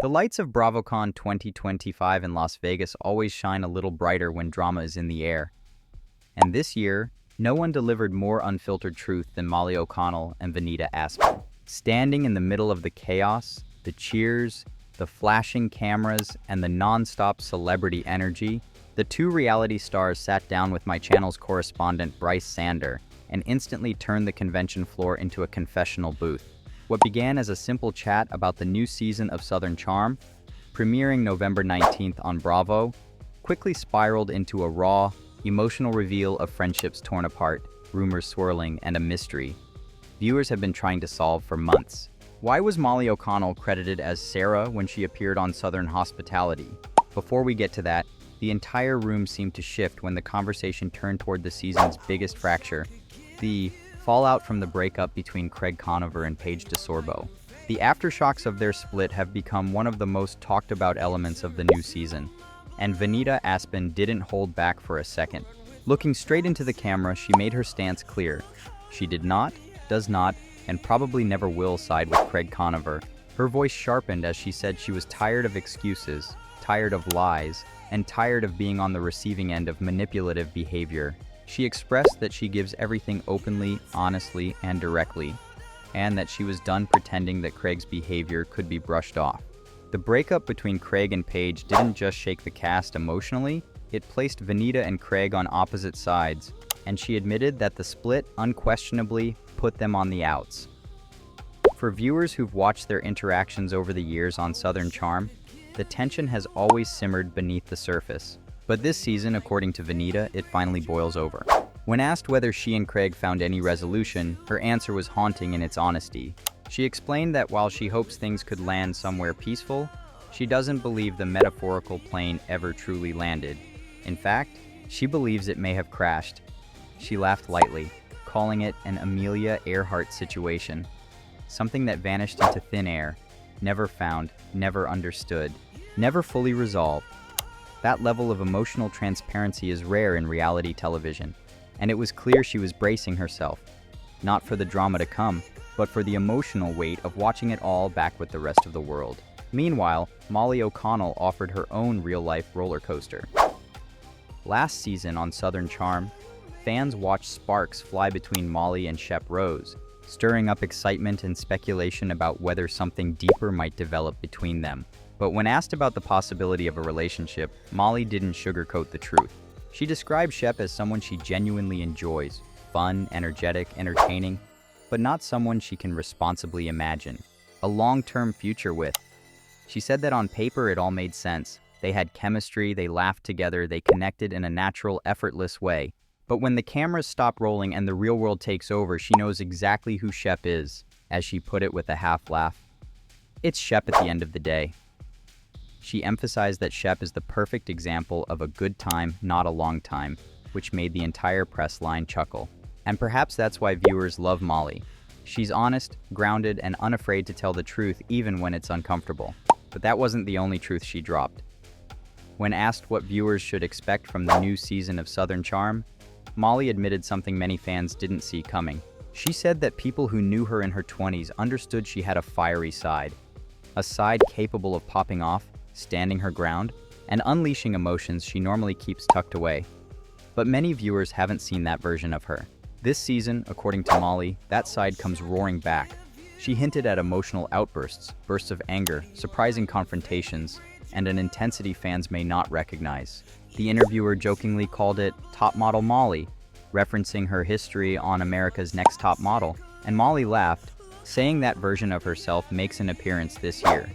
The lights of BravoCon 2025 in Las Vegas always shine a little brighter when drama is in the air. And this year, no one delivered more unfiltered truth than Molly O'Connell and Venita Aspen. Standing in the middle of the chaos, the cheers, the flashing cameras, and the non-stop celebrity energy, the two reality stars sat down with my channel's correspondent Brice Sander and instantly turned the convention floor into a confessional booth. What began as a simple chat about the new season of Southern Charm, premiering November 19th on Bravo, quickly spiraled into a raw, emotional reveal of friendships torn apart, rumors swirling, and a mystery viewers have been trying to solve for months. Why was Molly O'Connell credited as Sarah when she appeared on Southern Hospitality? Before we get to that, the entire room seemed to shift when the conversation turned toward the season's biggest fracture, the fallout from the breakup between Conover and Paige DeSorbo. The aftershocks of their split have become one of the most talked about elements of the new season, and Venita Aspen didn't hold back for a second. Looking straight into the camera, she made her stance clear. She did not, does not, and probably never will side with Conover. Her voice sharpened as she said she was tired of excuses, tired of lies, and tired of being on the receiving end of manipulative behavior. She expressed that she gives everything openly, honestly, and directly, and that she was done pretending that Craig's behavior could be brushed off. The breakup between Craig and Paige didn't just shake the cast emotionally, it placed Venita and Craig on opposite sides, and she admitted that the split unquestionably put them on the outs. For viewers who've watched their interactions over the years on Southern Charm, the tension has always simmered beneath the surface. But this season, according to Venita, it finally boils over. When asked whether she and Craig found any resolution, her answer was haunting in its honesty. She explained that while she hopes things could land somewhere peaceful, she doesn't believe the metaphorical plane ever truly landed. In fact, she believes it may have crashed. She laughed lightly, calling it an Amelia Earhart situation, something that vanished into thin air, never found, never understood, never fully resolved. That level of emotional transparency is rare in reality television, and it was clear she was bracing herself, not for the drama to come, but for the emotional weight of watching it all back with the rest of the world. Meanwhile, Molly O'Connell offered her own real-life roller coaster. Last season on Southern Charm, fans watched sparks fly between Molly and Shep, stirring up excitement and speculation about whether something deeper might develop between them. But when asked about the possibility of a relationship, Molly didn't sugarcoat the truth. She described Shep as someone she genuinely enjoys, fun, energetic, entertaining, but not someone she can responsibly imagine a long-term future with. She said that on paper it all made sense. They had chemistry, they laughed together, they connected in a natural, effortless way. But when the cameras stop rolling and the real world takes over, she knows exactly who Shep is, as she put it with a half laugh. It's Shep at the end of the day. She emphasized that Shep is the perfect example of a good time, not a long time, which made the entire press line chuckle. And perhaps that's why viewers love Molly. She's honest, grounded, and unafraid to tell the truth even when it's uncomfortable. But that wasn't the only truth she dropped. When asked what viewers should expect from the new season of Southern Charm, Molly admitted something many fans didn't see coming. She said that people who knew her in her 20s understood she had a fiery side, a side capable of popping off, standing her ground, and unleashing emotions she normally keeps tucked away. But many viewers haven't seen that version of her. This season, according to Molly, that side comes roaring back. She hinted at emotional outbursts, bursts of anger, surprising confrontations, and an intensity fans may not recognize. The interviewer jokingly called it Top Model Molly, referencing her history on America's Next Top Model, and Molly laughed, saying that version of herself makes an appearance this year.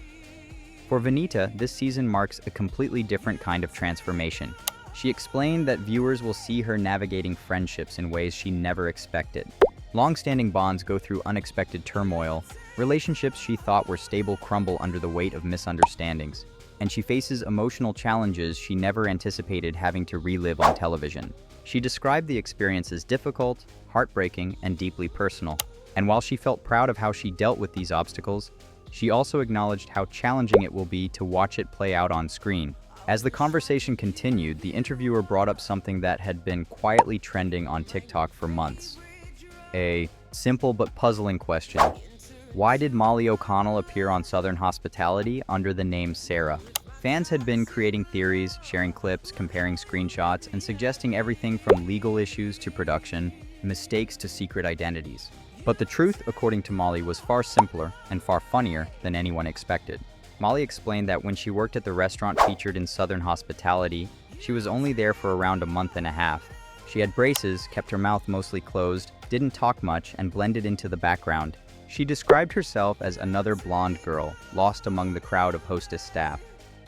For Venita, this season marks a completely different kind of transformation. She explained that viewers will see her navigating friendships in ways she never expected. Long-standing bonds go through unexpected turmoil, relationships she thought were stable crumble under the weight of misunderstandings, and she faces emotional challenges she never anticipated having to relive on television. She described the experience as difficult, heartbreaking, and deeply personal. And while she felt proud of how she dealt with these obstacles, she also acknowledged how challenging it will be to watch it play out on screen. As the conversation continued, the interviewer brought up something that had been quietly trending on TikTok for months. A simple but puzzling question. Why did Molly O'Connell appear on Southern Hospitality under the name Sarah? Fans had been creating theories, sharing clips, comparing screenshots, and suggesting everything from legal issues to production, mistakes to secret identities. But the truth, according to Molly, was far simpler and far funnier than anyone expected. Molly explained that when she worked at the restaurant featured in Southern Hospitality, she was only there for around a month and a half. She had braces, kept her mouth mostly closed, didn't talk much, and blended into the background. She described herself as another blonde girl, lost among the crowd of hostess staff.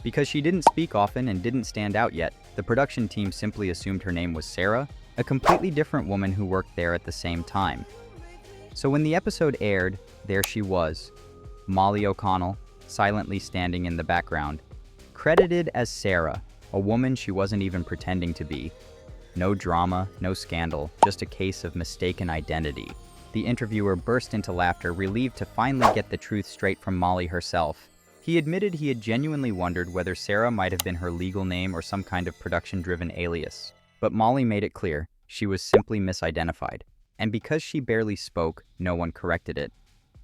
Because she didn't speak often and didn't stand out yet, the production team simply assumed her name was Sarah, a completely different woman who worked there at the same time. So when the episode aired, there she was, Molly O'Connell, silently standing in the background, credited as Sarah, a woman she wasn't even pretending to be. No drama, no scandal, just a case of mistaken identity. The interviewer burst into laughter, relieved to finally get the truth straight from Molly herself. He admitted he had genuinely wondered whether Sarah might have been her legal name or some kind of production-driven alias. But Molly made it clear, she was simply misidentified. And because she barely spoke, no one corrected it.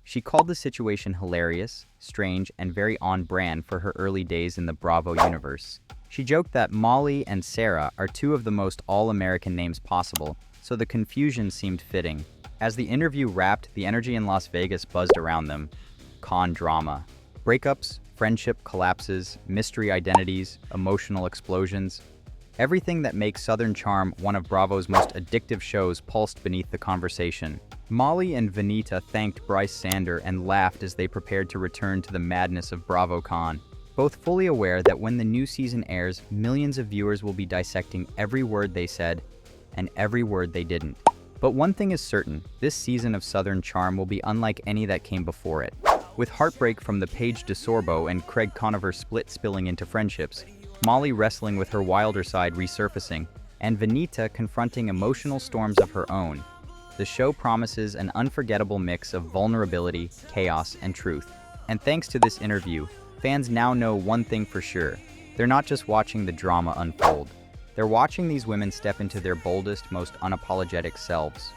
She called the situation hilarious, strange, and very on-brand for her early days in the Bravo universe. She joked that Molly and Sarah are two of the most all-American names possible, so the confusion seemed fitting. As the interview wrapped, the energy in Las Vegas buzzed around them. Con drama. Breakups, friendship collapses, mystery identities, emotional explosions. Everything that makes Southern Charm one of Bravo's most addictive shows pulsed beneath the conversation. Molly and Venita thanked Brice Sander and laughed as they prepared to return to the madness of BravoCon, both fully aware that when the new season airs, millions of viewers will be dissecting every word they said and every word they didn't. But one thing is certain, this season of Southern Charm will be unlike any that came before it. With heartbreak from the Paige DeSorbo and Conover split spilling into friendships, Molly wrestling with her wilder side resurfacing, and Venita confronting emotional storms of her own, the show promises an unforgettable mix of vulnerability, chaos, and truth. And thanks to this interview, fans now know one thing for sure. They're not just watching the drama unfold. They're watching these women step into their boldest, most unapologetic selves.